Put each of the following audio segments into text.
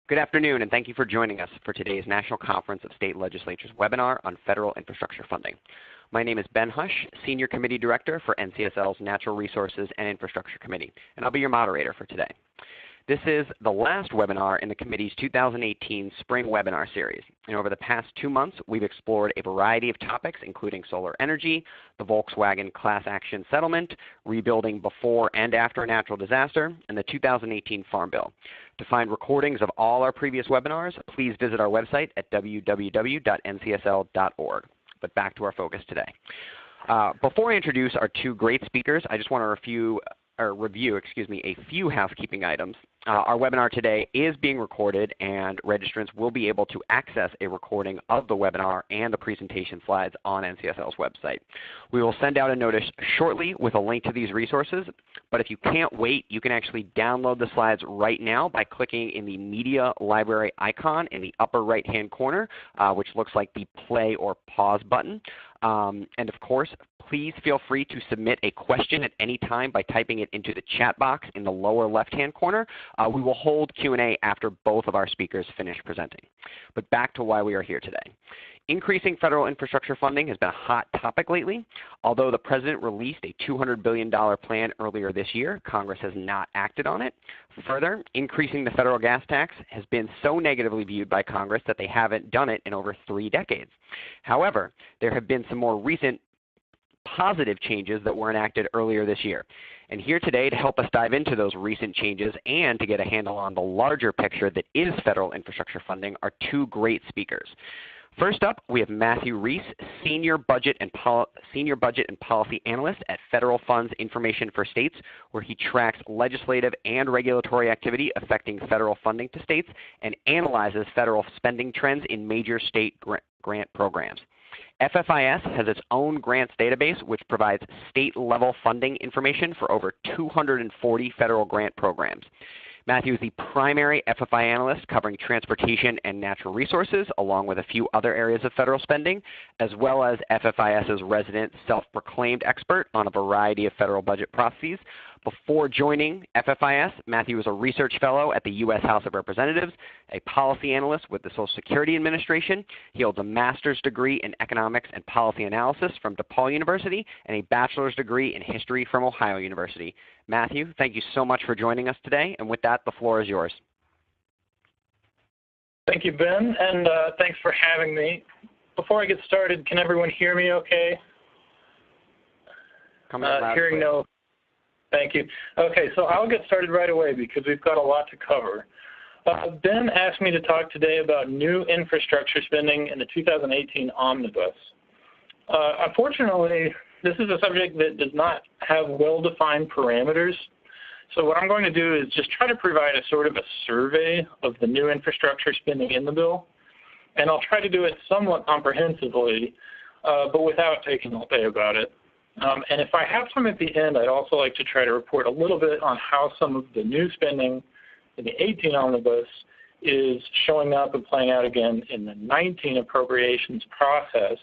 Good afternoon, and thank you for joining us for today's National Conference of State Legislatures webinar on federal infrastructure funding. My name is Ben Hush, Senior Committee Director for NCSL's Natural Resources and Infrastructure Committee, and I'll be your moderator for today. This is the last webinar in the committee's 2018 spring webinar series. And over the past 2 months, we've explored a variety of topics, including solar energy, the Volkswagen class action settlement, rebuilding before and after a natural disaster, and the 2018 Farm Bill. To find recordings of all our previous webinars, please visit our website at www.ncsl.org. But back to our focus today. Before I introduce our two great speakers, I just want to review a few housekeeping items. Our webinar today is being recorded, and registrants will be able to access a recording of the webinar and the presentation slides on NCSL's website. We will send out a notice shortly with a link to these resources, but if you can't wait, you can actually download the slides right now by clicking in the Media Library icon in the upper right-hand corner, which looks like the play or pause button. And of course, please feel free to submit a question at any time by typing it into the chat box in the lower left-hand corner. We will hold Q&A after both of our speakers finish presenting. But back to why we are here today. Increasing federal infrastructure funding has been a hot topic lately. Although the President released a $200 billion plan earlier this year, Congress has not acted on it. Further, increasing the federal gas tax has been so negatively viewed by Congress that they haven't done it in over 3 decades. However, there have been some more recent positive changes that were enacted earlier this year. And here today to help us dive into those recent changes and to get a handle on the larger picture that is federal infrastructure funding are two great speakers. First up, we have Matthew Reese, Senior Budget and Policy Analyst at Federal Funds Information for States, where he tracks legislative and regulatory activity affecting federal funding to states and analyzes federal spending trends in major state grant programs. FFIS has its own grants database, which provides state-level funding information for over 240 federal grant programs. Matthew is the primary FFI analyst covering transportation and natural resources, along with a few other areas of federal spending, as well as FFIS's resident self-proclaimed expert on a variety of federal budget processes. Before joining FFIS, Matthew was a research fellow at the U.S. House of Representatives, a policy analyst with the Social Security Administration. He holds a master's degree in economics and policy analysis from DePaul University and a bachelor's degree in history from Ohio University. Matthew, thank you so much for joining us today. And with that, the floor is yours. Thank you, Ben, and thanks for having me. Before I get started, can everyone hear me okay? Hearing no. Thank you. Okay, so I'll get started right away because we've got a lot to cover. Ben asked me to talk today about new infrastructure spending in the 2018 omnibus. Unfortunately, this is a subject that does not have well-defined parameters. So what I'm going to do is just try to provide a sort of a survey of the new infrastructure spending in the bill. And I'll try to do it somewhat comprehensively, but without taking all day about it. And if I have time at the end, I'd also like to try to report a little bit on how some of the new spending in the 18 omnibus is showing up and playing out again in the 19 appropriations process,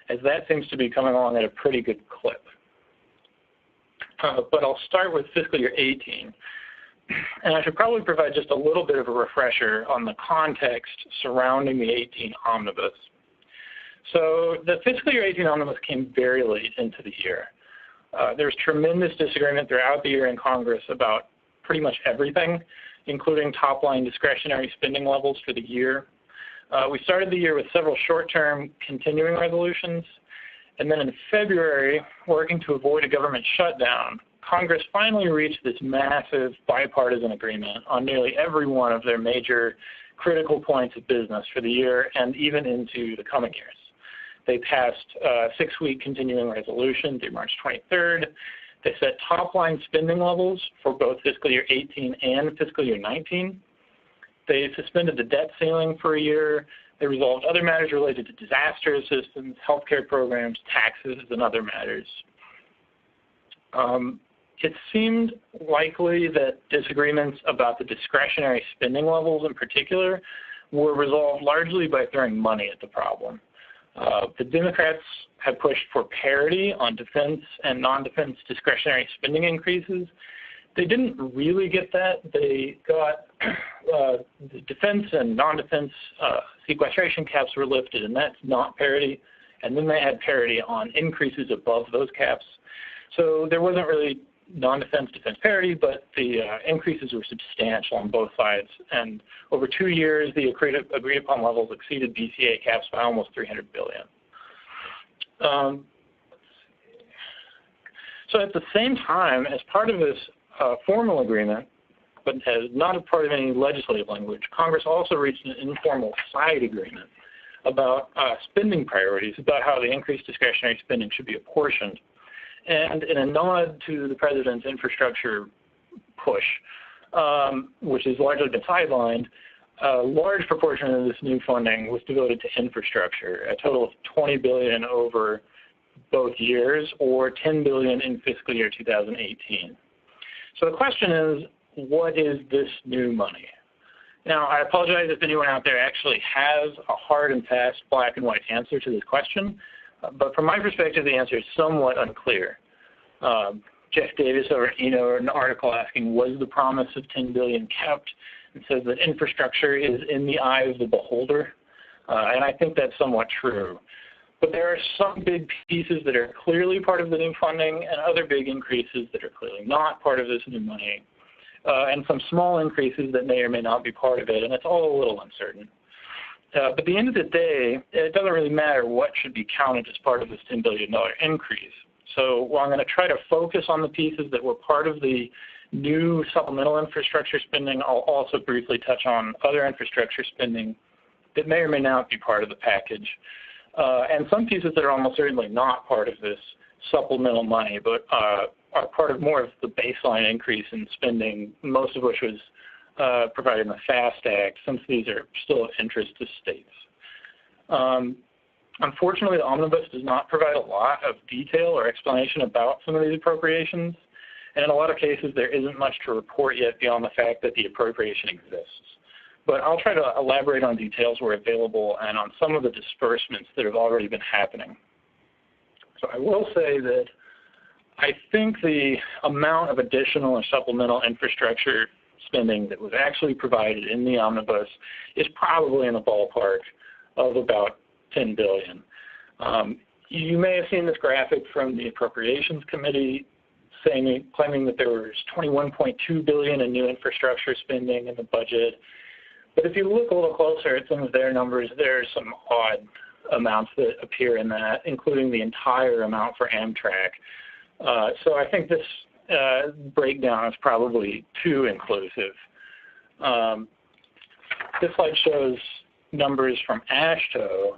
as that seems to be coming along at a pretty good clip. But I'll start with fiscal year 18. And I should probably provide just a little bit of a refresher on the context surrounding the 18 omnibus. So the fiscal year 18 omnibus came very late into the year. There was tremendous disagreement throughout the year in Congress about pretty much everything, including top-line discretionary spending levels for the year. We started the year with several short-term continuing resolutions, and then in February, working to avoid a government shutdown, Congress finally reached this massive bipartisan agreement on nearly every one of their major critical points of business for the year and even into the coming years. They passed a 6-week continuing resolution through March 23rd. They set top-line spending levels for both fiscal year 18 and fiscal year 19. They suspended the debt ceiling for a year. They resolved other matters related to disaster assistance, healthcare programs, taxes, and other matters. It seemed likely that disagreements about the discretionary spending levels in particular were resolved largely by throwing money at the problem. The Democrats had pushed for parity on defense and non-defense discretionary spending increases. They didn't really get that. They got the defense and non-defense sequestration caps were lifted, and that's not parity. And then they had parity on increases above those caps. So there wasn't really non-defense defense parity, but the increases were substantial on both sides. And over 2 years, the agreed upon levels exceeded BCA caps by almost $300 billion. So at the same time, as part of this formal agreement, but as not a part of any legislative language, Congress also reached an informal side agreement about spending priorities, about how the increased discretionary spending should be apportioned. And in a nod to the president's infrastructure push, which has largely been sidelined, a large proportion of this new funding was devoted to infrastructure, a total of $20 billion over both years, or $10 billion in fiscal year 2018. So the question is, what is this new money? Now, I apologize if anyone out there actually has a hard and fast black and white answer to this question, but from my perspective, the answer is somewhat unclear. Jeff Davis over at wrote an article asking, was the promise of $10 billion kept? It says that infrastructure is in the eye of the beholder, and I think that's somewhat true. But there are some big pieces that are clearly part of the new funding and other big increases that are clearly not part of this new money, and some small increases that may or may not be part of it, and it's all a little uncertain. But at the end of the day, it doesn't really matter what should be counted as part of this $10 billion increase. So while I'm going to try to focus on the pieces that were part of the new supplemental infrastructure spending, I'll also briefly touch on other infrastructure spending that may or may not be part of the package, and some pieces that are almost certainly not part of this supplemental money, but are part of more of the baseline increase in spending, most of which was provided in the FAST Act, since these are still of interest to states. Unfortunately, the omnibus does not provide a lot of detail or explanation about some of these appropriations, and in a lot of cases there isn't much to report yet beyond the fact that the appropriation exists. But I'll try to elaborate on details where available and on some of the disbursements that have already been happening. So I will say that I think the amount of additional or supplemental infrastructure spending that was actually provided in the omnibus is probably in the ballpark of about $10 billion. You may have seen this graphic from the Appropriations Committee claiming that there was $21.2 billion in new infrastructure spending in the budget. But if you look a little closer at some of their numbers, there are some odd amounts that appear in that, including the entire amount for Amtrak. So I think this breakdown is probably too inclusive. This slide shows numbers from AASHTO.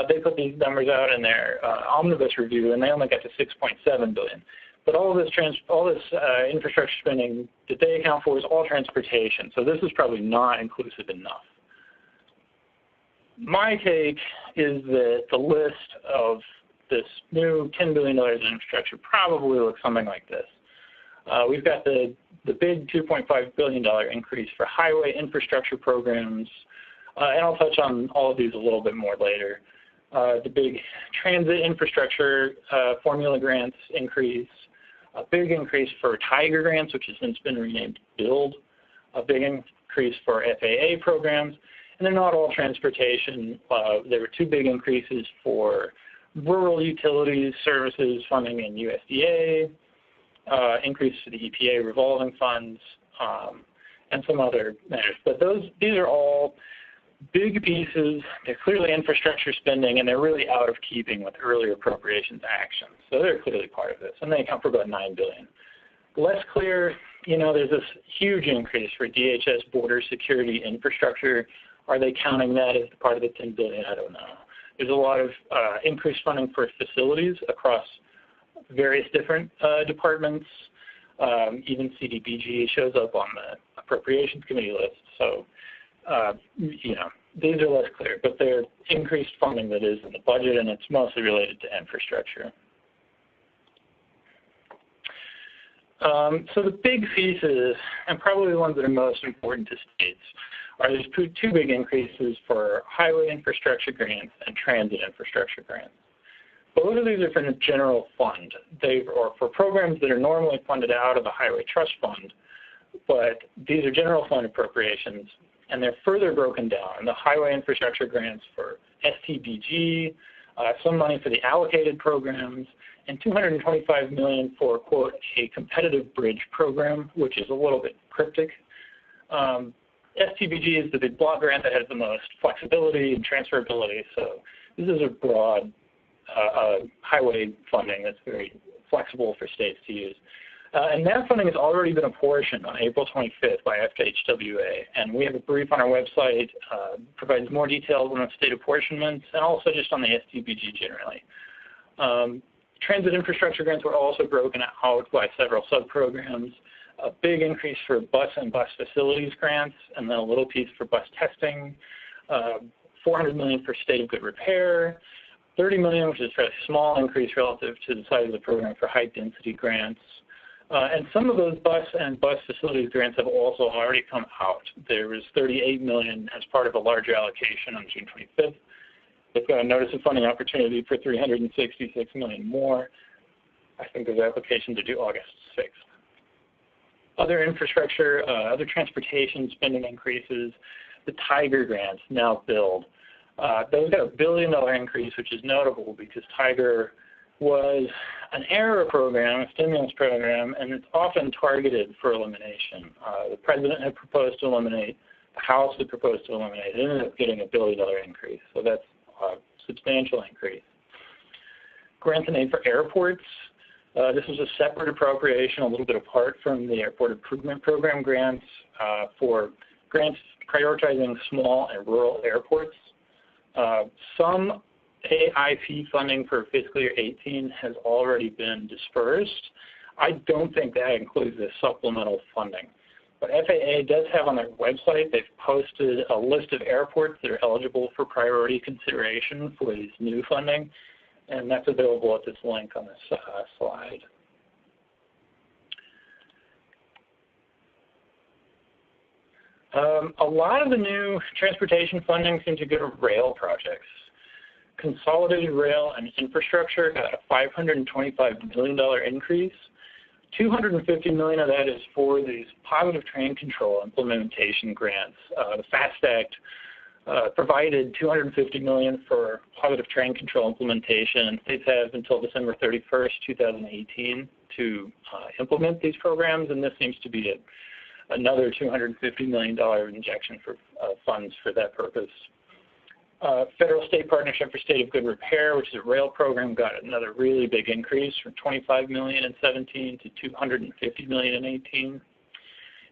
They put these numbers out in their omnibus review, and they only got to $6.7 billion. But all this infrastructure spending that they account for is all transportation, so this is probably not inclusive enough. My take is that the list of this new $10 billion in infrastructure probably looks something like this. We've got the big $2.5 billion increase for highway infrastructure programs, and I'll touch on all of these a little bit more later. The big transit infrastructure formula grants increase, a big increase for Tiger grants, which has since been renamed BUILD, a big increase for FAA programs, and they're not all transportation. There were two big increases for rural utilities services funding in USDA, increase to the EPA revolving funds, and some other measures. But these are all big pieces. They're clearly infrastructure spending, and they're really out of keeping with earlier appropriations actions. So they're clearly part of this, and they account for about $9 billion. Less clear, there's this huge increase for DHS border security infrastructure. Are they counting that as part of the $10 billion? I don't know. There's a lot of increased funding for facilities across various different departments. Even CDBG shows up on the Appropriations Committee list. So, these are less clear, but they're increased funding that is in the budget, and it's mostly related to infrastructure. So the big pieces, and probably the ones that are most important to states, are these two big increases for highway infrastructure grants and transit infrastructure grants. Both of these are from the general fund. Or for programs that are normally funded out of the Highway Trust Fund, but these are general fund appropriations, and they're further broken down. And the highway infrastructure grants for STBG, some money for the allocated programs, and $225 million for, quote, a competitive bridge program, which is a little bit cryptic. STBG is the big block grant that has the most flexibility and transferability. So this is a broad highway funding that's very flexible for states to use. And that funding has already been apportioned on April 25th by FHWA. And we have a brief on our website, provides more details on the state apportionments and also just on the STBG generally. Transit infrastructure grants were also broken out by several subprograms. A big increase for bus and bus facilities grants, and then a little piece for bus testing. $400 million for state of good repair. $30 million, which is a fairly small increase relative to the size of the program for high density grants. And some of those bus and bus facilities grants have also already come out. There was $38 million as part of a larger allocation on June 25th. They've got a notice of funding opportunity for $366 million more. I think those applications are due August 6th. Other infrastructure, other transportation spending increases, the Tiger grants now billed. Those got a $1 billion increase, which is notable because Tiger was an error program, a stimulus program, and it's often targeted for elimination. The president had proposed to eliminate, the House had proposed to eliminate. It ended up getting a $1 billion increase, so that's a substantial increase. Grants and aid for airports. This was a separate appropriation, a little bit apart from the Airport Improvement Program grants for grants prioritizing small and rural airports. Some AIP funding for fiscal year 18 has already been dispersed. I don't think that includes the supplemental funding. But FAA does have on their website, they've posted a list of airports that are eligible for priority consideration for this new funding, and that's available at this link on this slide. A lot of the new transportation funding seems to go to rail projects. Consolidated Rail and Infrastructure got a $525 million increase. $250 million of that is for these positive train control implementation grants. The FAST Act provided $250 million for positive train control implementation, and states have until December 31st, 2018 to implement these programs, and this seems to be another $250 million injection for funds for that purpose. Federal-state partnership for state of good repair, which is a rail program, got another really big increase from $25 million in 17 to $250 million in 18.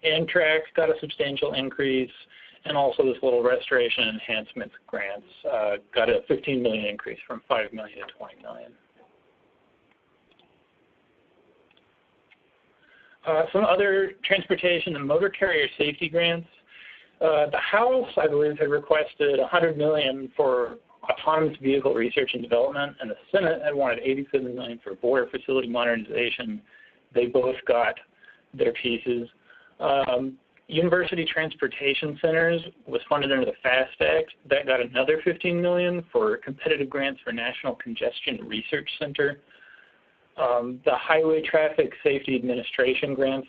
Amtrak got a substantial increase, and also this little restoration enhancement grants got a $15 million increase from $5 million to $20 million. Some other transportation and motor carrier safety grants. The House, I believe, had requested $100 million for autonomous vehicle research and development, and the Senate had wanted $87 million for border facility modernization. They both got their pieces. University Transportation Centers was funded under the FAST Act. That got another $15 million for competitive grants for National Congestion Research Center. The Highway Traffic Safety Administration grants.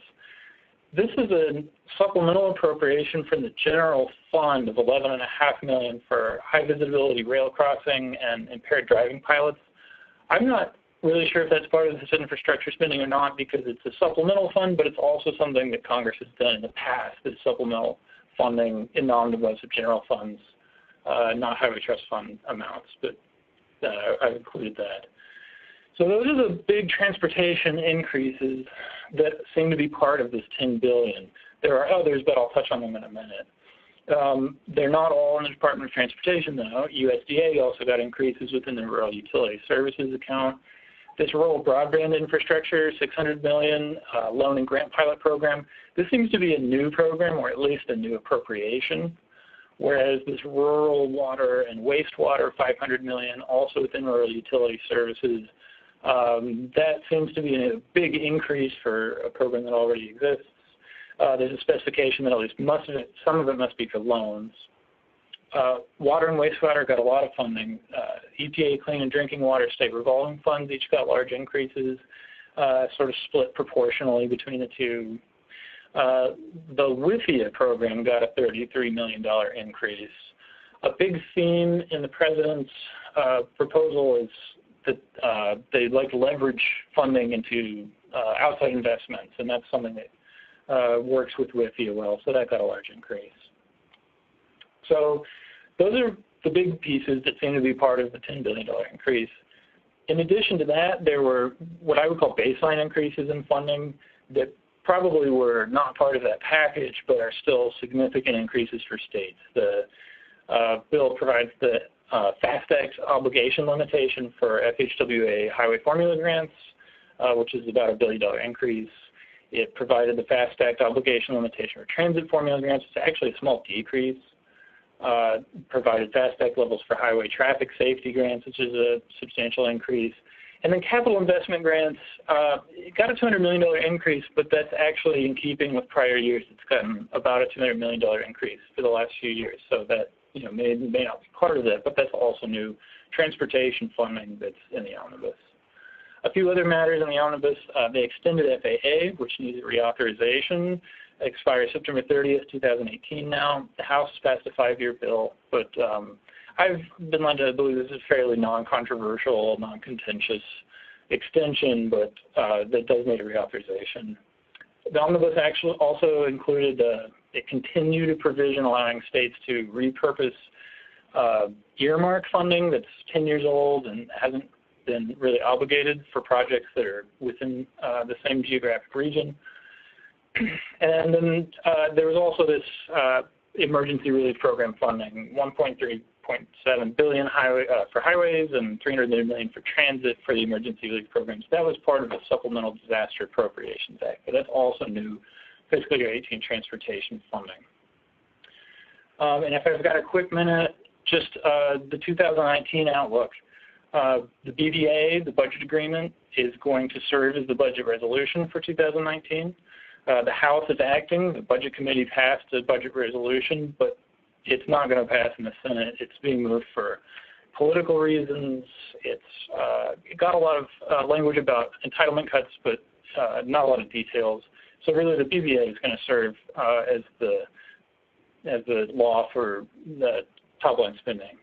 This is a supplemental appropriation from the general fund of $11.5 million for high visibility rail crossing and impaired driving pilots. I'm not really sure if that's part of this infrastructure spending or not because it's a supplemental fund, but it's also something that Congress has done in the past, is supplemental funding in the omnibus of general funds, not highway trust fund amounts, but I've included that. So those are the big transportation increases that seem to be part of this $10 billion. There are others, but I'll touch on them in a minute. They're not all in the Department of Transportation, though. USDA also got increases within the Rural Utility Services account. This rural broadband infrastructure, $600 million, loan and grant pilot program. This seems to be a new program, or at least a new appropriation, whereas this rural water and wastewater, $500 million, also within Rural Utility Services. That seems to be a big increase for a program that already exists. There's a specification that at least some of it must be for loans. Water and wastewater got a lot of funding. EPA Clean and Drinking Water State Revolving Funds each got large increases, sort of split proportionally between the two. The WIFIA program got a $33 million increase. A big theme in the president's proposal is that they'd like to leverage funding into outside investments, and that's something that works with WIFIA well, so that got a large increase. So those are the big pieces that seem to be part of the $10 billion increase. In addition to that, there were what I would call baseline increases in funding that probably were not part of that package, but are still significant increases for states. The bill provides the FAST Act obligation limitation for FHWA highway formula grants, which is about a $1 billion increase. It provided the FAST Act obligation limitation for transit formula grants. It's actually a small decrease. Provided FAST Act levels for highway traffic safety grants, which is a substantial increase. And then capital investment grants, it got a $200 million increase, but that's actually in keeping with prior years. It's gotten about a $200 million increase for the last few years. So that may not be part of that, but that's also new transportation funding that's in the omnibus. A few other matters in the omnibus, they extended FAA, which needs reauthorization. It expires September 30th, 2018 now. The House passed a 5-year bill, but I've been led to believe this is a fairly non-controversial, non-contentious extension, but that does need a reauthorization. The omnibus actually also included it continued a provision allowing states to repurpose earmark funding that's 10 years old and hasn't been really obligated for projects that are within the same geographic region. And then there was also this emergency relief program funding, $1.3.7 billion for highways and $300 million for transit for the emergency relief programs. That was part of the Supplemental Disaster Appropriations Act, but that's also new fiscal year 18 transportation funding. And if I've got a quick minute, just the 2019 outlook. The BVA, the budget agreement, is going to serve as the budget resolution for 2019. The House is acting. The Budget Committee passed a budget resolution, but it's not going to pass in the Senate. It's being moved for political reasons. It got a lot of language about entitlement cuts, but not a lot of details. So really the BVA is going to serve as the law for the top-line spending.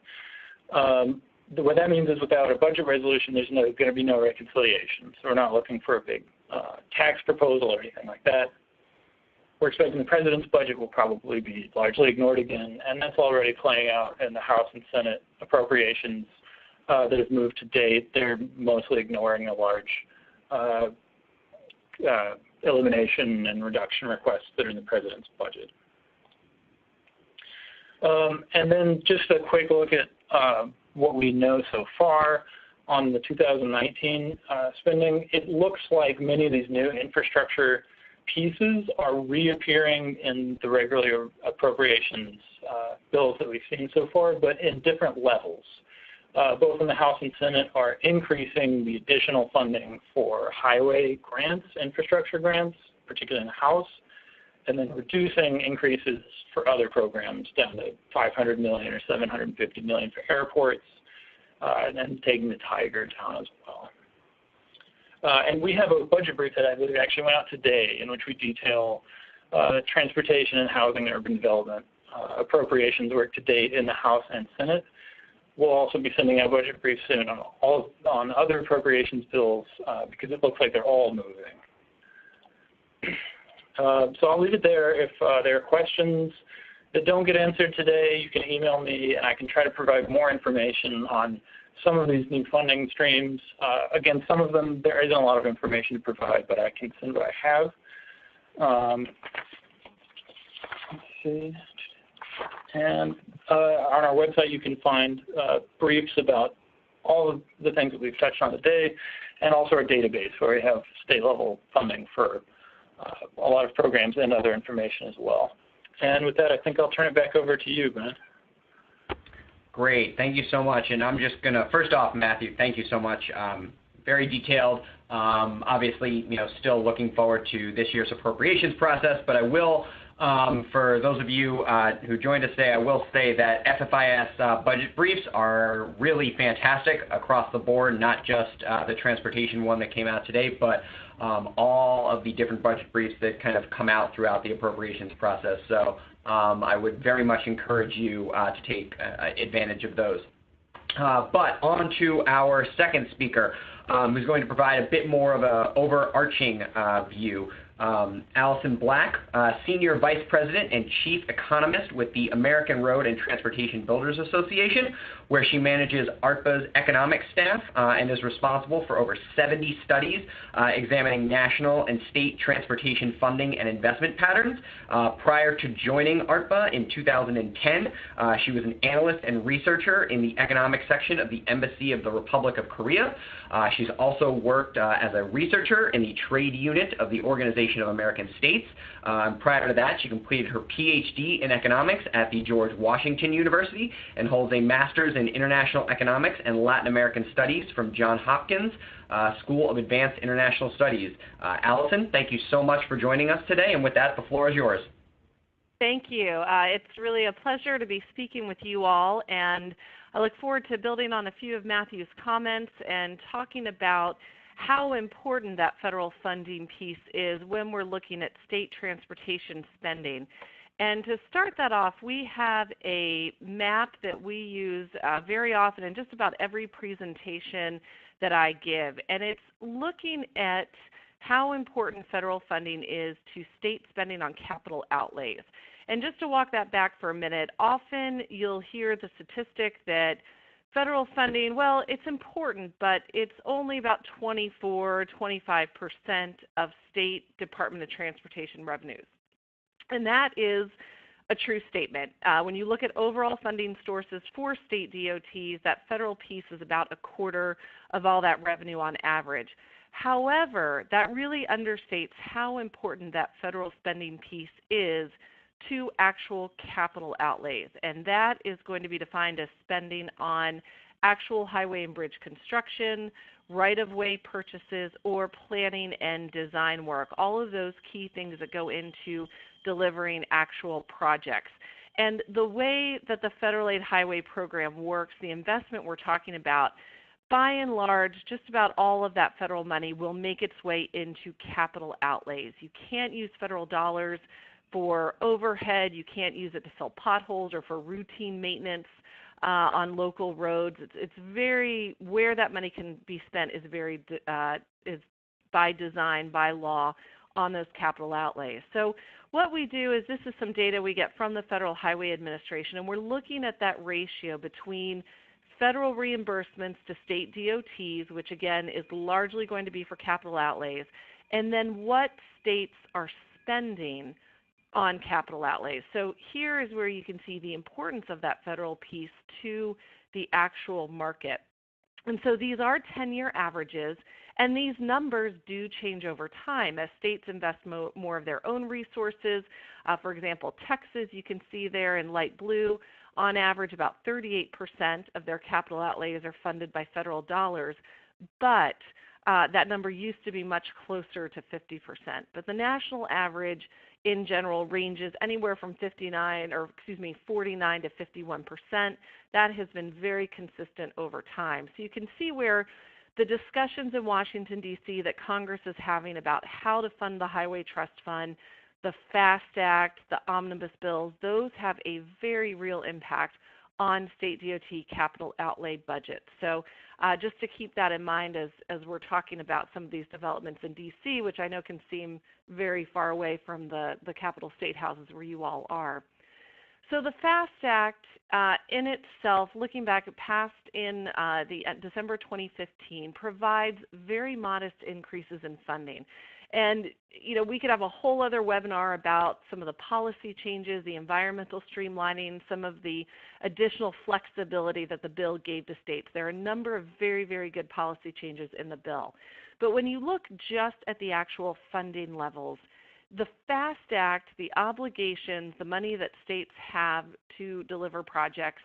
What that means is without a budget resolution, there's going to be no reconciliation. So we're not looking for a big tax proposal or anything like that. We're expecting the president's budget will probably be largely ignored again, and that's already playing out in the House and Senate appropriations that have moved to date. They're mostly ignoring the large elimination and reduction requests that are in the president's budget. And then just a quick look at what we know so far on the 2019 spending. It looks like many of these new infrastructure pieces are reappearing in the regular appropriations bills that we've seen so far, but in different levels. Both in the House and Senate are increasing the additional funding for highway grants, infrastructure grants, particularly in the House, and then reducing increases for other programs down to $500 million or $750 million for airports, and then taking the Tiger down as well. And we have a budget brief that I believe actually went out today in which we detail transportation and housing and urban development appropriations work to date in the House and Senate. We'll also be sending out budget briefs soon on other appropriations bills because it looks like they're all moving. So I'll leave it there. If there are questions that don't get answered today, you can email me and I can try to provide more information on some of these new funding streams. Again, some of them, there isn't a lot of information to provide, but I can send what I have. Let's see. And on our website, you can find briefs about all of the things that we've touched on today, and also our database where we have state-level funding for a lot of programs and other information as well. And with that, I think I'll turn it back over to you, Ben. Great. Thank you so much. And I'm just going to, first off, Matthew, thank you so much. Very detailed. Obviously, still looking forward to this year's appropriations process, but I will For those of you who joined us today, I will say that FFIS budget briefs are really fantastic across the board, not just the transportation one that came out today, but all of the different budget briefs that kind of come out throughout the appropriations process. So I would very much encourage you to take advantage of those. But on to our second speaker, who's going to provide a bit more of an overarching view. Allison Black, Senior Vice President and Chief Economist with the American Road and Transportation Builders Association, where she manages ARTBA's economics staff and is responsible for over 70 studies examining national and state transportation funding and investment patterns. Prior to joining ARTBA in 2010, she was an analyst and researcher in the economics section of the Embassy of the Republic of Korea. She's also worked as a researcher in the trade unit of the Organization of American States. Prior to that, she completed her PhD in economics at the George Washington University and holds a master's in international economics and Latin American studies from Johns Hopkins School of Advanced International Studies. Allison, thank you so much for joining us today, and with that, the floor is yours. Thank you. It's really a pleasure to be speaking with you all, and I look forward to building on a few of Matthew's comments and talking about how important that federal funding piece is when we're looking at state transportation spending. And to start that off, we have a map that we use very often in just about every presentation that I give. And it's looking at how important federal funding is to state spending on capital outlays. And just to walk that back for a minute, often you'll hear the statistic that federal funding, well, it's important, but it's only about 24-25% of state Department of Transportation revenues. And that is a true statement. When you look at overall funding sources for state DOTs, that federal piece is about a quarter of all that revenue on average. However, that really understates how important that federal spending piece is to actual capital outlays, and that is going to be defined as spending on actual highway and bridge construction, right-of-way purchases, or planning and design work, all of those key things that go into delivering actual projects. And the way that the Federal Aid Highway Program works, the investment we're talking about, by and large, just about all of that federal money will make its way into capital outlays. You can't use federal dollars for overhead. You can't use it to fill potholes or for routine maintenance on local roads. It's very, where that money can be spent is very is by design, by law, on those capital outlays. So what we do is, this is some data we get from the Federal Highway Administration, and we're looking at that ratio between federal reimbursements to state DOTs, which again is largely going to be for capital outlays, and then what states are spending on capital outlays. So here is where you can see the importance of that federal piece to the actual market. And so these are 10-year averages, and these numbers do change over time as states invest more of their own resources. For example, Texas, you can see there in light blue, on average about 38% of their capital outlays are funded by federal dollars, but that number used to be much closer to 50%. But the national average in general ranges anywhere from 49 to 51%. That has been very consistent over time. So you can see where the discussions in Washington, D.C. that Congress is having about how to fund the Highway Trust Fund, the FAST Act, the omnibus bills, those have a very real impact on state DOT capital outlay budgets. So just to keep that in mind as we're talking about some of these developments in D.C., which I know can seem very far away from the capital state houses where you all are. So the FAST Act in itself, looking back, it passed in December 2015, provides very modest increases in funding. And, you know, we could have a whole other webinar about some of the policy changes, the environmental streamlining, some of the additional flexibility that the bill gave to states. There are a number of very, very good policy changes in the bill. But when you look just at the actual funding levels, the FAST Act, the obligations, the money that states have to deliver projects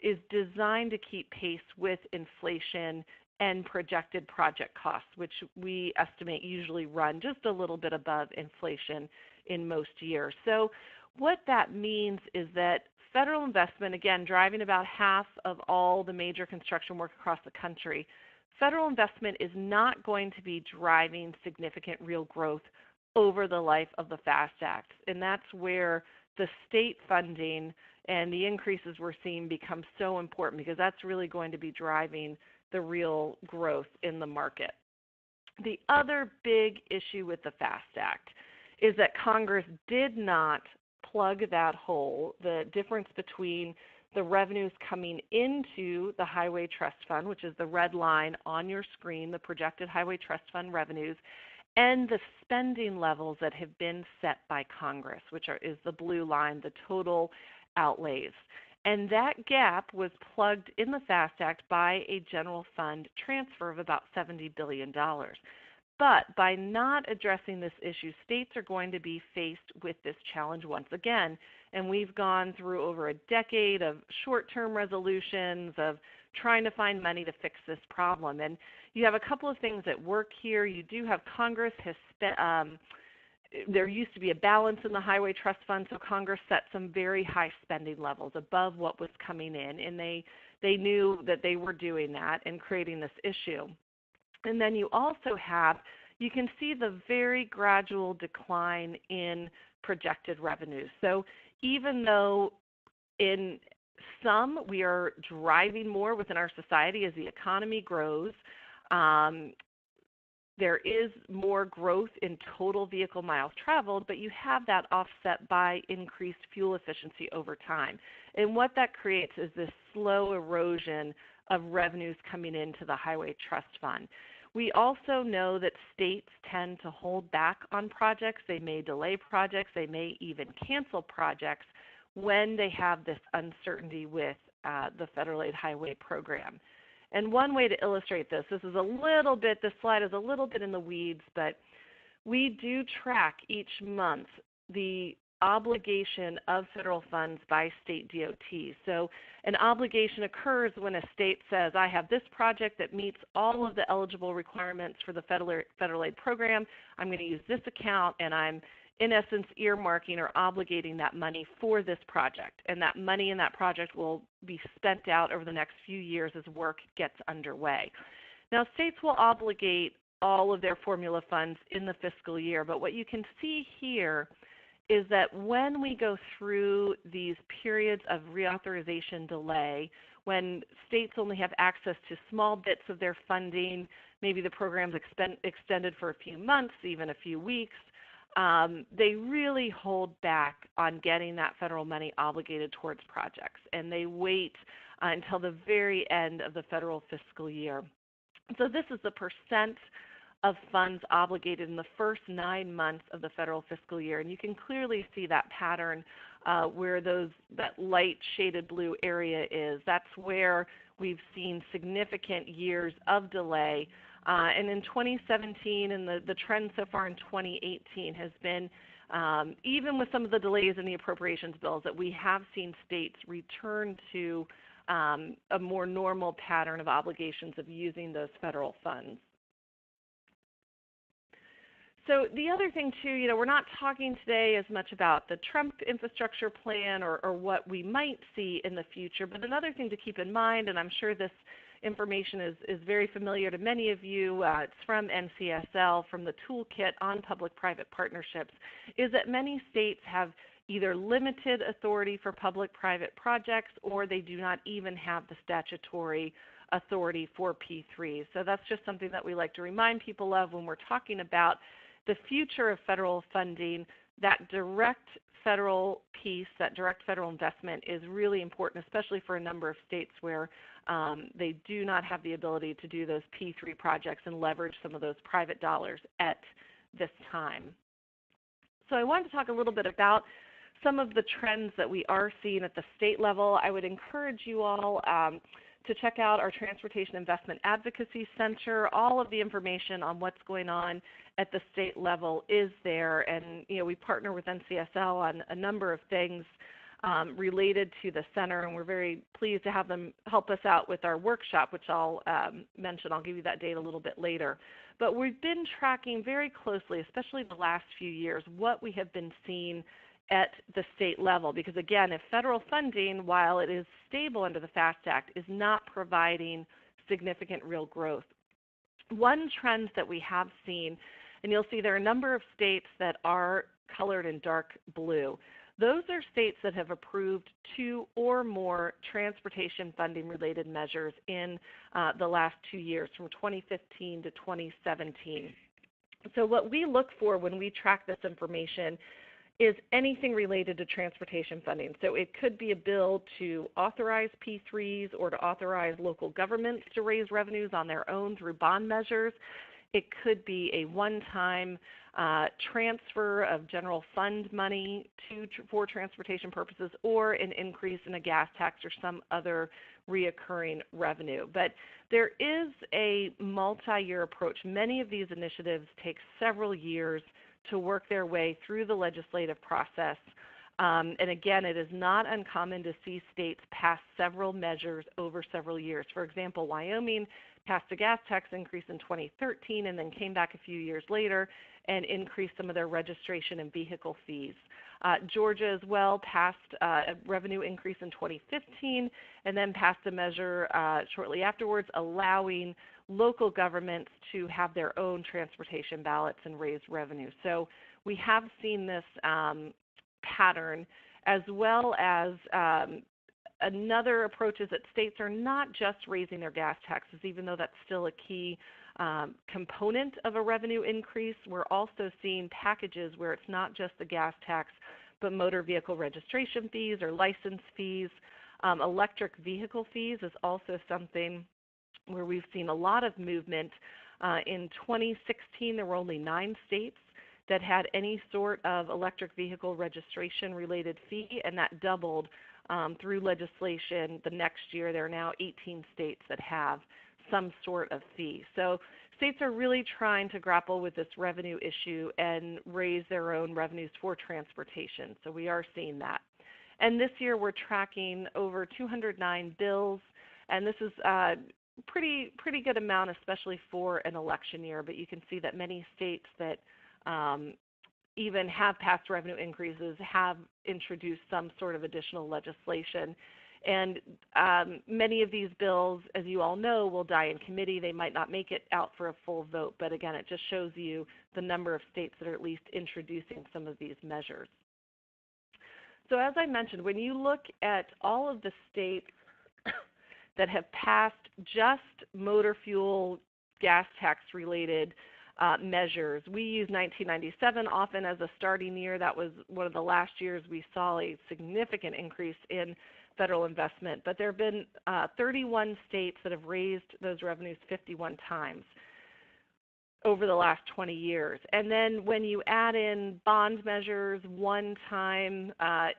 is designed to keep pace with inflation and projected project costs, which we estimate usually run just a little bit above inflation in most years. So what that means is that federal investment, again, driving about half of all the major construction work across the country, federal investment is not going to be driving significant real growth over the life of the FAST Act. And that's where the state funding and the increases we're seeing become so important, because that's really going to be driving the real growth in the market. The other big issue with the FAST Act is that Congress did not plug that hole, the difference between the revenues coming into the Highway Trust Fund, which is the red line on your screen, the projected Highway Trust Fund revenues, and the spending levels that have been set by Congress, which is the blue line, the total outlays. And that gap was plugged in the FAST Act by a general fund transfer of about $70 billion. But by not addressing this issue, states are going to be faced with this challenge once again. And we've gone through over a decade of short-term resolutions, of trying to find money to fix this problem. And you have a couple of things at work here. You do have Congress has spent, there used to be a balance in the Highway Trust Fund, so Congress set some very high spending levels above what was coming in, and they knew that they were doing that and creating this issue. And then you also have, you can see the very gradual decline in projected revenues. So even though in some we are driving more within our society as the economy grows, there is more growth in total vehicle miles traveled, but you have that offset by increased fuel efficiency over time. And what that creates is this slow erosion of revenues coming into the Highway Trust Fund. We also know that states tend to hold back on projects. They may delay projects. They may even cancel projects when they have this uncertainty with the federal aid highway program. And one way to illustrate this is a little bit, this slide is a little bit in the weeds, but we do track each month the obligation of federal funds by state DOTs. So an obligation occurs when a state says, I have this project that meets all of the eligible requirements for the federal aid program. I'm going to use this account, and I'm in essence earmarking or obligating that money for this project. And that money in that project will be spent out over the next few years as work gets underway. Now, states will obligate all of their formula funds in the fiscal year, but what you can see here is that when we go through these periods of reauthorization delay, when states only have access to small bits of their funding, maybe the program's extended for a few months, even a few weeks, they really hold back on getting that federal money obligated towards projects, and they wait until the very end of the federal fiscal year. So this is the percent of funds obligated in the first 9 months of the federal fiscal year, and you can clearly see that pattern where that light shaded blue area is. That's where we've seen significant years of delay. And in 2017 and the trend so far in 2018 has been, even with some of the delays in the appropriations bills, that we have seen states return to a more normal pattern of obligations of using those federal funds. So the other thing too, we're not talking today as much about the Trump infrastructure plan or what we might see in the future, but another thing to keep in mind, and I'm sure this information is very familiar to many of you, it's from NCSL, from the toolkit on public-private partnerships, is that many states have either limited authority for public-private projects, or they do not even have the statutory authority for P3. So that's just something that we like to remind people of when we're talking about the future of federal funding. That direct federal piece, that direct federal investment is really important, especially for a number of states where they do not have the ability to do those P3 projects and leverage some of those private dollars at this time. So I wanted to talk a little bit about some of the trends that we are seeing at the state level. I would encourage you all to check out our Transportation Investment Advocacy Center. All of the information on what's going on at the state level is there, and we partner with NCSL on a number of things related to the center, and we're very pleased to have them help us out with our workshop, which I'll mention. I'll give you that date a little bit later. But we've been tracking very closely, especially the last few years, what we have been seeing at the state level. Because again, if federal funding, while it is stable under the FAST Act, is not providing significant real growth. One trend that we have seen, and you'll see there are a number of states that are colored in dark blue. Those are states that have approved 2 or more transportation funding related measures in the last 2 years, from 2015 to 2017. So what we look for when we track this information is anything related to transportation funding. So it could be a bill to authorize P3s or to authorize local governments to raise revenues on their own through bond measures. It could be a one-time transfer of general fund money for transportation purposes, or an increase in a gas tax or some other reoccurring revenue. But there is a multi-year approach. Many of these initiatives take several years to work their way through the legislative process. And again, it is not uncommon to see states pass several measures over several years. For example, Wyoming passed a gas tax increase in 2013 and then came back a few years later and increased some of their registration and vehicle fees. Georgia as well passed a revenue increase in 2015 and then passed a measure shortly afterwards allowing local governments to have their own transportation ballots and raise revenue. So we have seen this pattern, as well as another approach is that states are not just raising their gas taxes, even though that's still a key component of a revenue increase. We're also seeing packages where it's not just the gas tax, but motor vehicle registration fees or license fees. Electric vehicle fees is also something where we've seen a lot of movement. In 2016, there were only 9 states that had any sort of electric vehicle registration related fee, and that doubled through legislation the next year. There are now 18 states that have some sort of fee. So states are really trying to grapple with this revenue issue and raise their own revenues for transportation. So we are seeing that. And this year we're tracking over 209 bills, and this is pretty good amount, especially for an election year. But you can see that many states that even have passed revenue increases have introduced some sort of additional legislation. And many of these bills, as you all know, will die in committee. They might not make it out for a full vote, but again, it just shows you the number of states that are at least introducing some of these measures. So as I mentioned, when you look at all of the states that have passed just motor fuel gas tax related measures, we use 1997 often as a starting year. That was one of the last years we saw a significant increase in federal investment. But there have been 31 states that have raised those revenues 51 times over the last 20 years. And then when you add in bond measures, one-time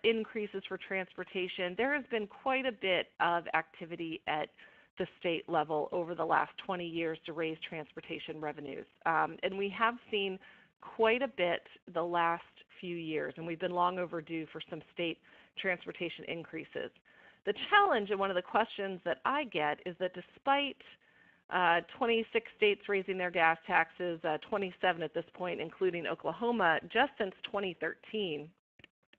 increases for transportation, there has been quite a bit of activity at the state level over the last 20 years to raise transportation revenues. And we have seen quite a bit the last few years, and we've been long overdue for some state transportation increases. The challenge, and one of the questions that I get, is that despite 26 states raising their gas taxes, 27 at this point, including Oklahoma, just since 2013,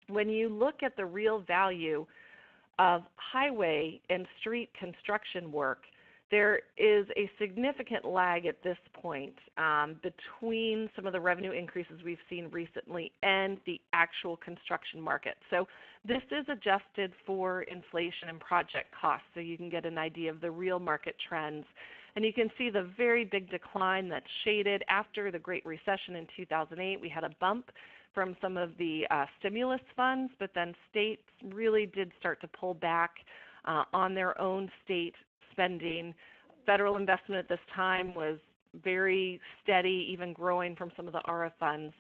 when you look at the real value of highway and street construction work, there is a significant lag at this point between some of the revenue increases we've seen recently and the actual construction market. So this is adjusted for inflation and project costs, so you can get an idea of the real market trends. And you can see the very big decline that's shaded after the Great Recession in 2008. We had a bump from some of the stimulus funds, but then states really did start to pull back on their own state spending. Federal investment at this time was very steady, even growing from some of the ARA funds.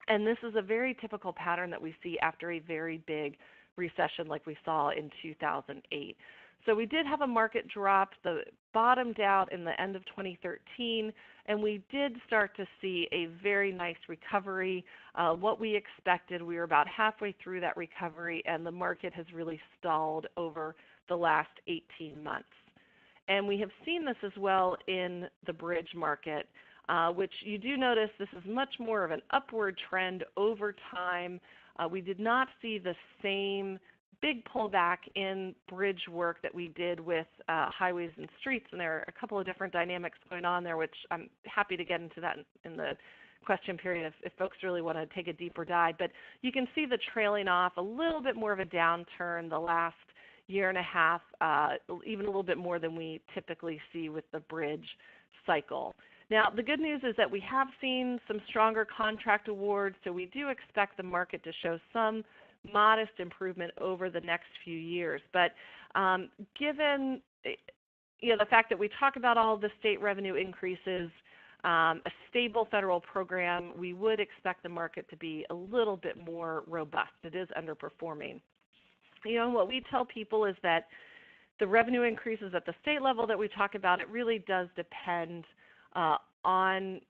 And this is a very typical pattern that we see after a very big recession like we saw in 2008. So we did have a market drop that bottomed out in the end of 2013, and we did start to see a very nice recovery. What we expected, we were about halfway through that recovery, and the market has really stalled over the last 18 months. And we have seen this as well in the bridge market, which you do notice this is much more of an upward trend over time. We did not see the same big pullback in bridge work that we did with highways and streets, and there are a couple of different dynamics going on there, which I'm happy to get into that in the question period if folks really want to take a deeper dive. But you can see the trailing off, a little bit more of a downturn the last year and a half, even a little bit more than we typically see with the bridge cycle. Now, the good news is that we have seen some stronger contract awards, so we do expect the market to show some modest improvement over the next few years. But given the fact that we talk about all of the state revenue increases, a stable federal program, we would expect the market to be a little bit more robust. It is underperforming. What we tell people is that the revenue increases at the state level that we talk about, it really does depend on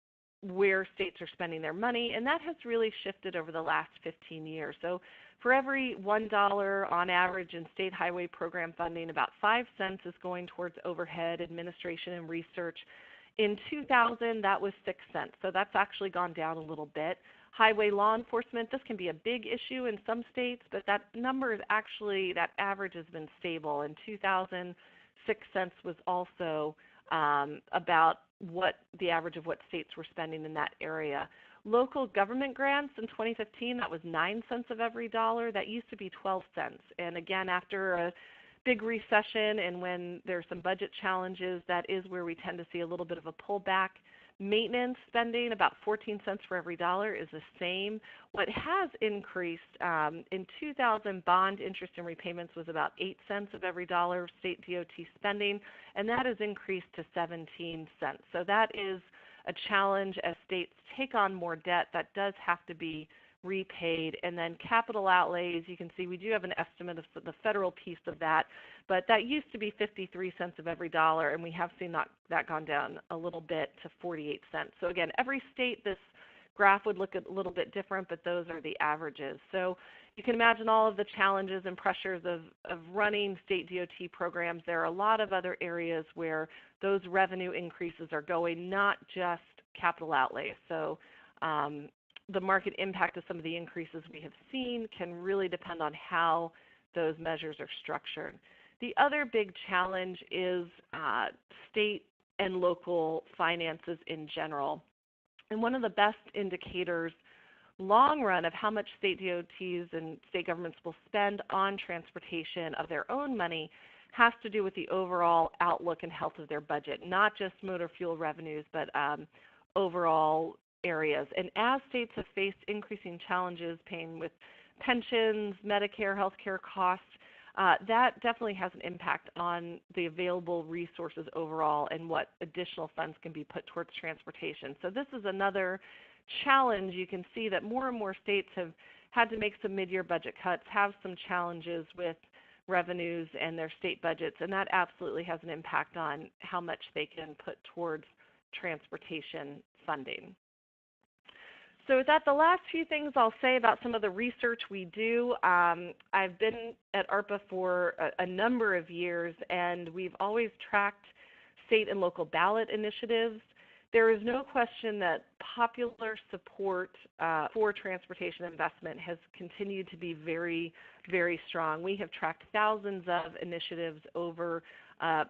where states are spending their money, and that has really shifted over the last 15 years. So for every $1 on average in state highway program funding, about 5 cents is going towards overhead, administration, and research. In 2000, that was 6 cents, so that's actually gone down a little bit. Highway law enforcement, this can be a big issue in some states, but that number is actually, that average has been stable. In 2000, 6 cents was also about what the average of what states were spending in that area. Local government grants in 2015, that was 9 cents of every dollar. That used to be 12 cents. And again, after a big recession and when there's some budget challenges, that is where we tend to see a little bit of a pullback. Maintenance spending, about 14 cents for every dollar, is the same. What has increased, in 2000, bond interest and repayments was about 8 cents of every dollar of state DOT spending, and that has increased to 17 cents. So that is a challenge as states take on more debt. That does have to be repaid. And then capital outlays, you can see we do have an estimate of the federal piece of that, but that used to be 53 cents of every dollar, and we have seen that gone down a little bit to 48 cents. So again, every state, this graph would look a little bit different, but those are the averages. So you can imagine all of the challenges and pressures of running state DOT programs. There are a lot of other areas where those revenue increases are going, not just capital outlays. So the market impact of some of the increases we have seen can really depend on how those measures are structured. The other big challenge is state and local finances in general. And one of the best indicators long run of how much state DOTs and state governments will spend on transportation of their own money has to do with the overall outlook and health of their budget, not just motor fuel revenues, but overall areas. And as states have faced increasing challenges paying with pensions, Medicare, healthcare costs, that definitely has an impact on the available resources overall and what additional funds can be put towards transportation. So this is another challenge. You can see that more and more states have had to make some mid-year budget cuts, have some challenges with revenues and their state budgets, and that absolutely has an impact on how much they can put towards transportation funding. So with that, the last few things I'll say about some of the research we do. I've been at ARPA for a number of years, and we've always tracked state and local ballot initiatives. There is no question that popular support for transportation investment has continued to be very, very strong. We have tracked thousands of initiatives over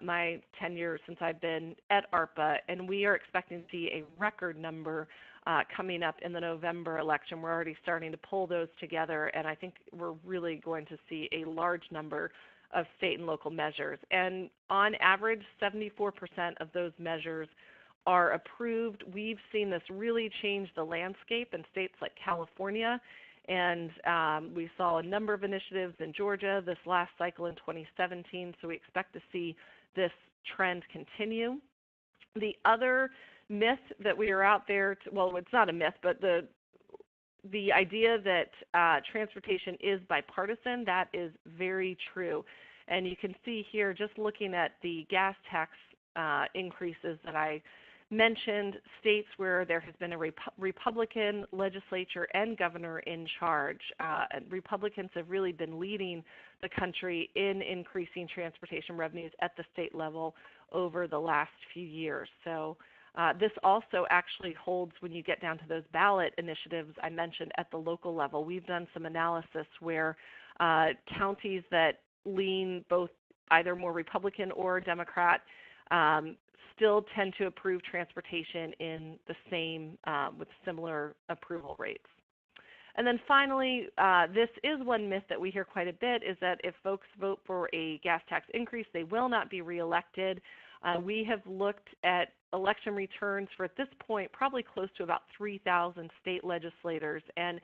my tenure since I've been at ARPA, and we are expecting to see a record number coming up in the November election. We're already starting to pull those together, and I think we're really going to see a large number of state and local measures. And on average, 74% of those measures are approved. We've seen this really change the landscape in states like California, and we saw a number of initiatives in Georgia this last cycle in 2017, so we expect to see this trend continue. The other myth that we are out there, well, it's not a myth, but the idea that transportation is bipartisan, that is very true. And you can see here, just looking at the gas tax increases that I mentioned, states where there has been a Republican legislature and governor in charge. Republicans have really been leading the country in increasing transportation revenues at the state level over the last few years. So this also actually holds when you get down to those ballot initiatives I mentioned at the local level. We've done some analysis where counties that lean both either more Republican or Democrat still tend to approve transportation in the same, with similar approval rates. And then finally, this is one myth that we hear quite a bit, is that if folks vote for a gas tax increase, they will not be reelected. We have looked at election returns for, at this point, probably close to about 3,000 state legislators, and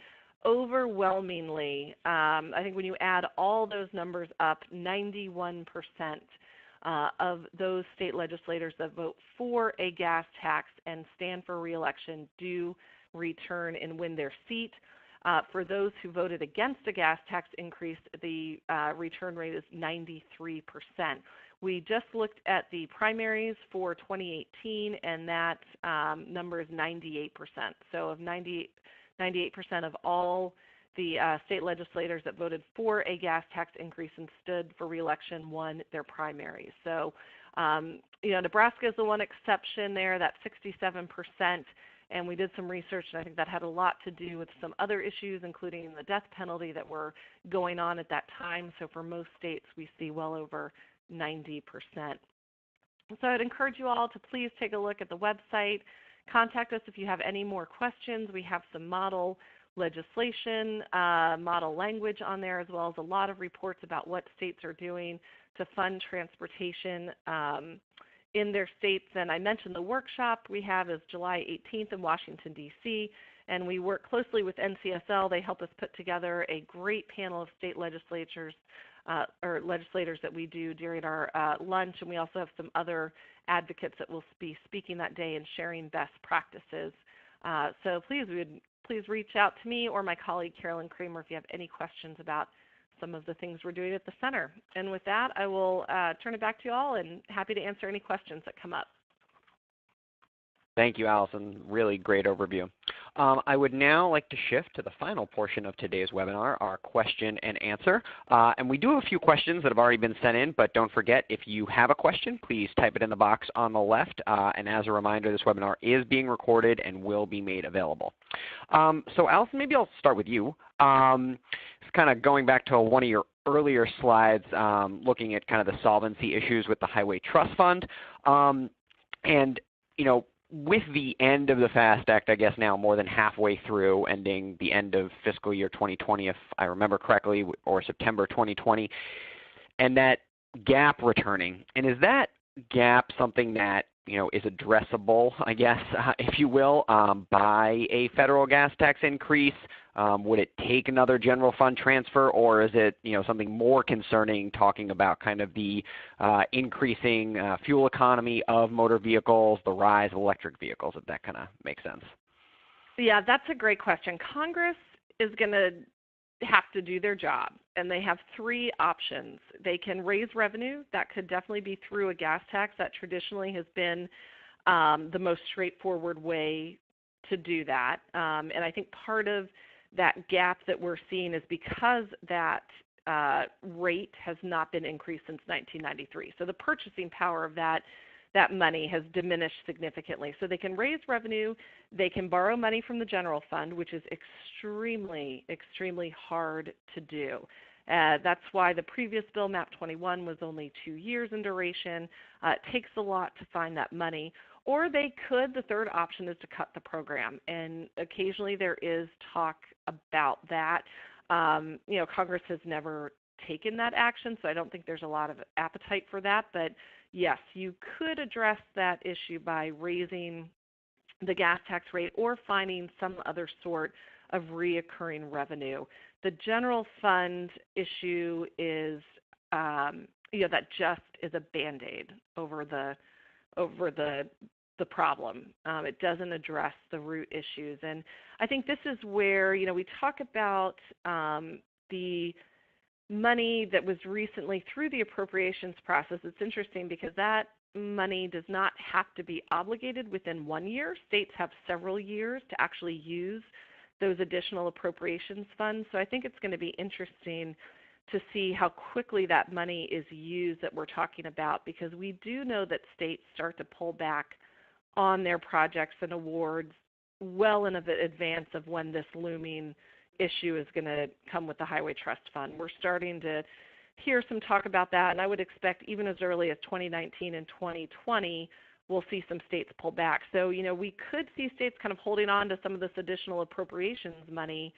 overwhelmingly, I think when you add all those numbers up, 91% of those state legislators that vote for a gas tax and stand for re-election do return and win their seat. For those who voted against a gas tax increase, the return rate is 93%. We just looked at the primaries for 2018, and that number is 98%. So of 98% of all the state legislators that voted for a gas tax increase and stood for re-election won their primaries. So, Nebraska is the one exception there, that's 67%, and we did some research, and I think that had a lot to do with some other issues, including the death penalty that were going on at that time. So for most states, we see well over 90%. So I'd encourage you all to please take a look at the website. Contact us if you have any more questions. We have some model legislation, model language on there, as well as a lot of reports about what states are doing to fund transportation in their states. And I mentioned the workshop we have is July 18th in Washington, D.C., and we work closely with NCSL. They help us put together a great panel of state legislators that we do during our lunch, and we also have some other advocates that will be speaking that day and sharing best practices. So please reach out to me or my colleague Carolyn Kramer if you have any questions about some of the things we're doing at the center. And with that, I will turn it back to you all, and happy to answer any questions that come up. Thank you, Allison. Really great overview. I would now like to shift to the final portion of today's webinar, our question and answer. And we do have a few questions that have already been sent in, but don't forget, if you have a question, please type it in the box on the left. And as a reminder, this webinar is being recorded and will be made available. So Allison, maybe I'll start with you. It's kind of going back to one of your earlier slides, looking at kind of the solvency issues with the Highway Trust Fund. And, with the end of the FAST Act, I guess now more than halfway through, ending the end of fiscal year 2020, if I remember correctly, or September 2020, and that gap returning. And is that gap something that, is addressable, I guess, if you will, by a federal gas tax increase? Would it take another general fund transfer, or is it, something more concerning, talking about kind of the increasing fuel economy of motor vehicles, the rise of electric vehicles, if that kind of makes sense? Yeah, that's a great question. Congress is going to have to do their job, and they have three options. They can raise revenue. That could definitely be through a gas tax. That traditionally has been the most straightforward way to do that. And I think part of that gap that we're seeing is because that rate has not been increased since 1993. So the purchasing power of that money has diminished significantly. So they can raise revenue, they can borrow money from the general fund, which is extremely, extremely hard to do. That's why the previous bill, MAP 21, was only 2 years in duration. It takes a lot to find that money. Or they could, the third option is to cut the program. And occasionally there is talk about that. Congress has never taken that action, so I don't think there's a lot of appetite for that. But yes, you could address that issue by raising the gas tax rate or finding some other sort of reoccurring revenue. The general fund issue is, that just is a Band-Aid over the problem. It doesn't address the root issues. And I think this is where, we talk about the money that was recently through the appropriations process. It's interesting because that money does not have to be obligated within 1 year. States have several years to actually use those additional appropriations funds. So I think it's going to be interesting to see how quickly that money is used that we're talking about, because we do know that states start to pull back on their projects and awards well in advance of when this looming issue is going to come with the Highway Trust Fund. We're starting to hear some talk about that, and I would expect even as early as 2019 and 2020, we'll see some states pull back. So, we could see states kind of holding on to some of this additional appropriations money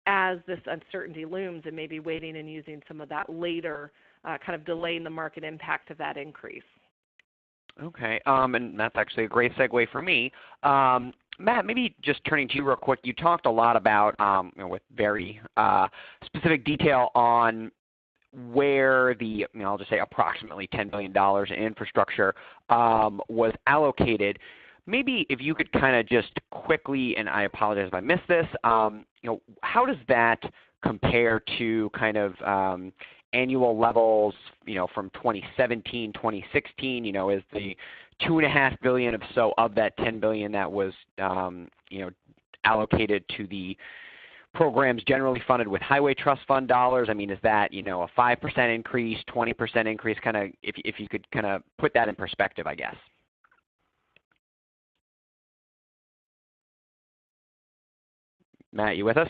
as this uncertainty looms, and maybe waiting and using some of that later, kind of delaying the market impact of that increase. Okay, and that's actually a great segue for me. Matt, maybe just turning to you real quick, you talked a lot about, with very specific detail on where the, I'll just say approximately $10 billion in infrastructure was allocated. Maybe if you could kind of just quickly, and I apologize if I missed this, how does that compare to kind of annual levels, from 2017, 2016, is the $2.5 billion or so of that $10 billion that was, allocated to the programs generally funded with Highway Trust Fund dollars? I mean, is that, a 5% increase, 20% increase, kind of, if you could kind of put that in perspective, I guess. Matt, you with us?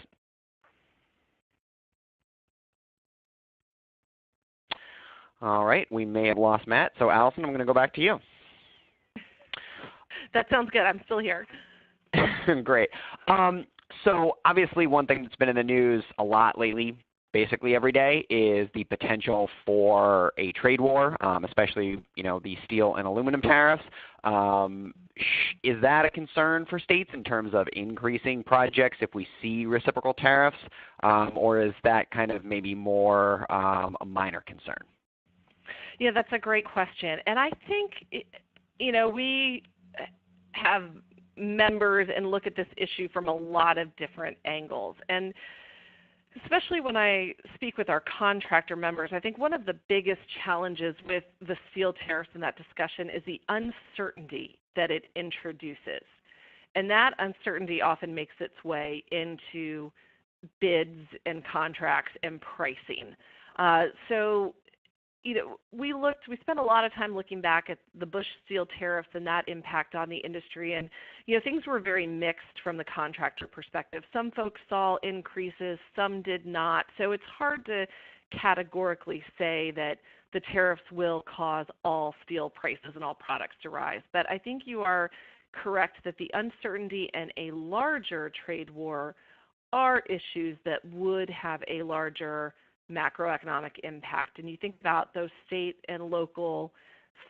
All right, we may have lost Matt. So Allison, I'm going to go back to you. That sounds good. I'm still here. Great. So obviously one thing that's been in the news a lot lately, basically every day, is the potential for a trade war, especially, the steel and aluminum tariffs. Is that a concern for states in terms of increasing projects if we see reciprocal tariffs, or is that kind of maybe more a minor concern? Yeah, that's a great question. And I think, we have members and look at this issue from a lot of different angles. And especially when I speak with our contractor members, I think one of the biggest challenges with the steel tariffs in that discussion is the uncertainty that it introduces. And that uncertainty often makes its way into bids and contracts and pricing. So we spent a lot of time looking back at the Bush steel tariffs and that impact on the industry, and things were very mixed from the contractor perspective. Some folks saw increases, some did not. So it's hard to categorically say that the tariffs will cause all steel prices and all products to rise. But I think you are correct that the uncertainty and a larger trade war are issues that would have a larger macroeconomic impact. And you think about those state and local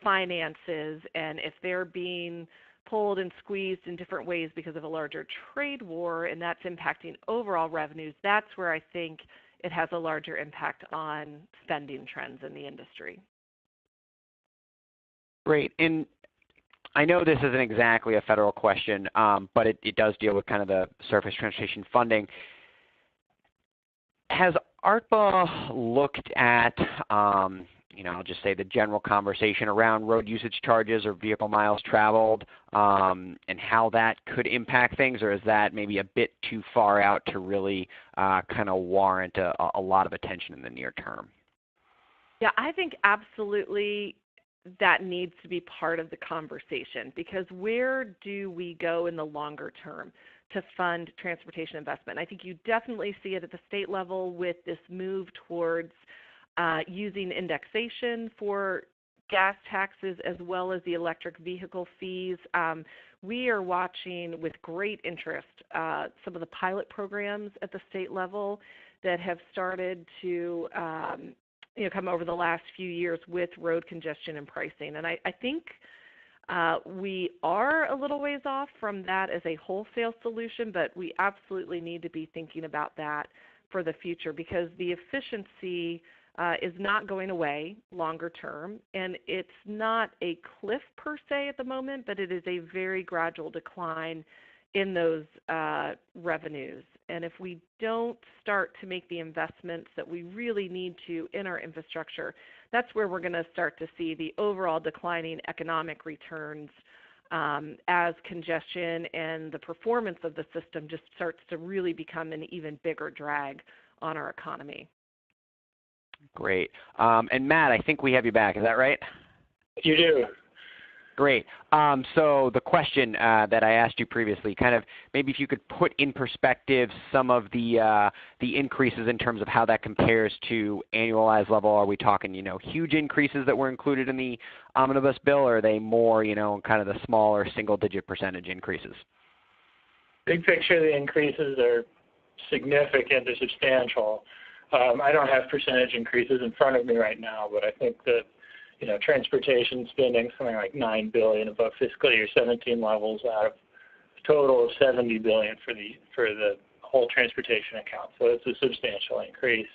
finances, and if they're being pulled and squeezed in different ways because of a larger trade war, and that's impacting overall revenues, that's where I think it has a larger impact on spending trends in the industry. Great. And I know this isn't exactly a federal question, but it does deal with kind of the surface transportation funding. Has ARTBA looked at, I'll just say the general conversation around road usage charges or vehicle miles traveled, and how that could impact things, or is that maybe a bit too far out to really kind of warrant a lot of attention in the near term? Yeah, I think absolutely that needs to be part of the conversation, because where do we go in the longer term to fund transportation investment? I think you definitely see it at the state level with this move towards using indexation for gas taxes as well as the electric vehicle fees. We are watching with great interest some of the pilot programs at the state level that have started to come over the last few years with road congestion and pricing. And I think we are a little ways off from that as a wholesale solution, but we absolutely need to be thinking about that for the future, because the efficiency is not going away longer term, and it's not a cliff per se at the moment, but it is a very gradual decline in those revenues. And if we don't start to make the investments that we really need to in our infrastructure, that's where we're going to start to see the overall declining economic returns as congestion and the performance of the system just starts to really become an even bigger drag on our economy. Great. And Matt, I think we have you back. Is that right? You do. Great. So the question that I asked you previously, kind of maybe if you could put in perspective some of the increases in terms of how that compares to annualized level. Are we talking, huge increases that were included in the omnibus bill, or are they more, kind of the smaller single-digit percentage increases? Big picture, the increases are significant. They're substantial. I don't have percentage increases in front of me right now, but I think that transportation spending something like $9 billion above fiscal year 17 levels out of a total of $70 billion for the whole transportation account. So it's a substantial increase.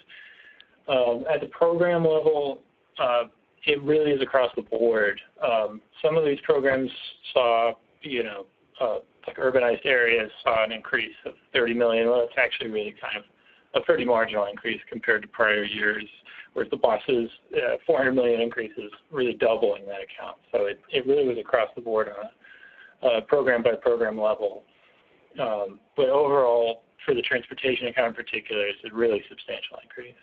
At the program level, it really is across the board. Some of these programs saw, like urbanized areas saw an increase of $30 million. Well, it's actually really kind of a pretty marginal increase compared to prior years. Whereas the buses, $400 million increase is really doubling that account. So it really was across the board on a program-by-program level. But overall, for the transportation account in particular, it's a really substantial increase.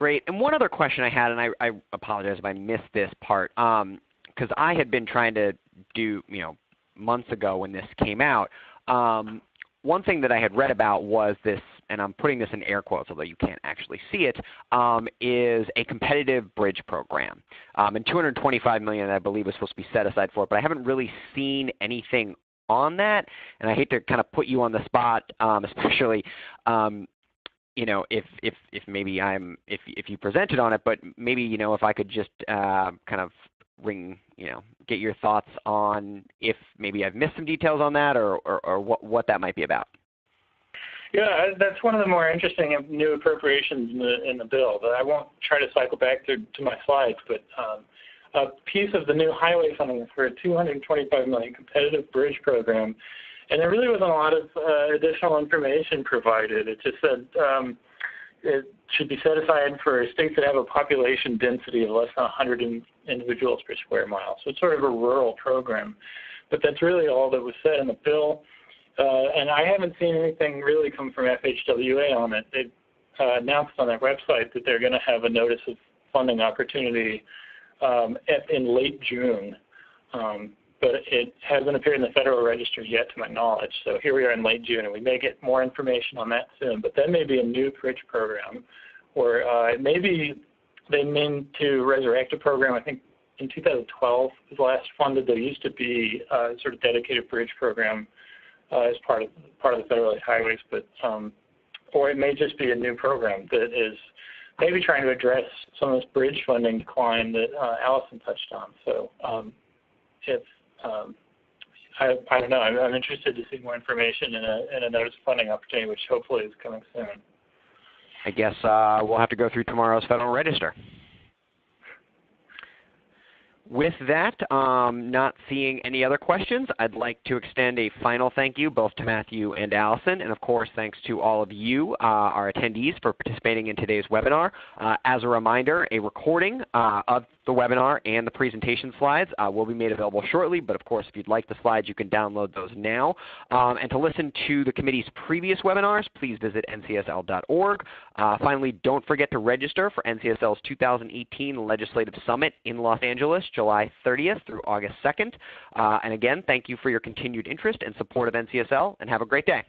Great. And one other question I had, and I apologize if I missed this part, because I had been trying to do, months ago when this came out, one thing that I had read about was this, and I'm putting this in air quotes, although you can't actually see it, is a competitive bridge program. And $225 million, I believe, was supposed to be set aside for it, but I haven't really seen anything on that. And I hate to kind of put you on the spot, especially, if maybe if you presented on it, but maybe if I could just kind of get your thoughts on if maybe I've missed some details on that, or what that might be about. Yeah, that's one of the more interesting new appropriations in the bill. But I won't try to cycle back to my slides, but a piece of the new highway funding for a $225 million competitive bridge program, and there really wasn't a lot of additional information provided. It just said it should be set aside for states that have a population density of less than 100 individuals per square mile. So it's sort of a rural program. But that's really all that was said in the bill. And I haven't seen anything really come from FHWA on it. They announced on their website that they're going to have a notice of funding opportunity in late June. But it hasn't appeared in the Federal Register yet, to my knowledge. So here we are in late June, and we may get more information on that soon. But that may be a new bridge program, or maybe they mean to resurrect a program. I think in 2012 was last funded. There used to be a sort of dedicated bridge program as part of the federal highways, but or it may just be a new program that is maybe trying to address some of this bridge funding decline that Allison touched on. So I don't know. I'm interested to see more information in a notice of funding opportunity, which hopefully is coming soon. I guess we'll have to go through tomorrow's Federal Register. With that, not seeing any other questions, I'd like to extend a final thank you both to Matthew and Allison, and of course thanks to all of you, our attendees, for participating in today's webinar. As a reminder, a recording of the webinar and the presentation slides will be made available shortly, but of course if you'd like the slides you can download those now. And to listen to the committee's previous webinars, please visit ncsl.org. Finally, don't forget to register for NCSL's 2018 Legislative Summit in Los Angeles, July 30th through August 2nd. And again, thank you for your continued interest and support of NCSL, and have a great day.